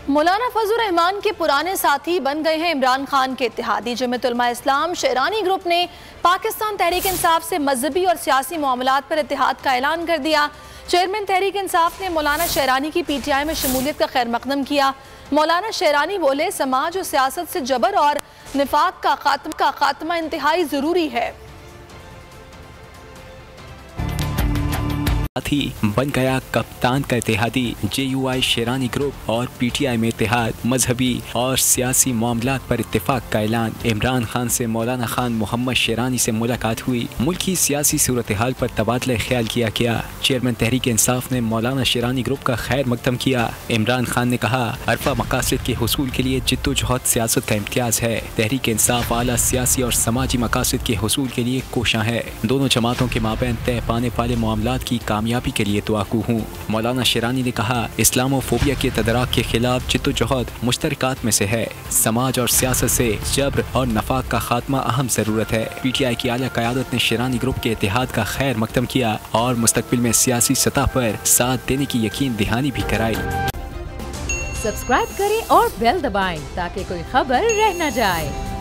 मौलाना फजल रहमान के पुराने साथी बन गए हैं इमरान खान के इत्तेहादी। जमीयत उलमा इस्लाम शेरानी ग्रुप ने पाकिस्तान तहरीक इंसाफ से मजहबी और सियासी मामलात पर इत्तेहाद का ऐलान कर दिया। चेयरमैन तहरीक इंसाफ ने मौलाना शेरानी की PTI में शमूलियत का खैर मकदम किया। मौलाना शेरानी बोले, समाज और सियासत से जबर और निफाक का खात्मा इंतहाई ज़रूरी है। साथ ही बन गया कप्तान का इत्तेहादी। JUI शेरानी ग्रुप और PTI में इत्तेहाद, मजहबी और सियासी मामलात पर इत्तेफाक का ऐलान। इमरान खान से मौलाना खान मोहम्मद शेरानी से मुलाकात हुई। मुल्की सियासी सूरत हाल पर तबादला ख्याल किया गया। चेयरमैन तहरीक इंसाफ ने मौलाना शेरानी ग्रुप का खैर मकदम किया। इमरान खान ने कहा, अरफा मकासद के हुसूल के लिए जिद्दोजहद सियासत का इम्तियाज है। तहरीक इंसाफ आला सियासी और समाजी मकासद के हुसूल के लिए कोशां है। दोनों जमातों के माबैन तय पाने वाले मामलात की कामयाबी के लिए दुआगू हूँ। मौलाना शेरानी ने कहा, इस्लामोफोबिया के तदराक के खिलाफ जिद्दोजहद मुश्तरकात में से है। समाज और सियासत से जब्र और नफाक का खात्मा अहम जरूरत है। PTI की आला क़यादत ने शेरानी ग्रुप के इत्तेहाद का खैर मकदम किया और मुस्तकबिल में सियासी सतह पर साथ देने की यकीन दहानी भी कराई। सब्सक्राइब करें और बेल दबाएं ताकि कोई खबर रह न जाए।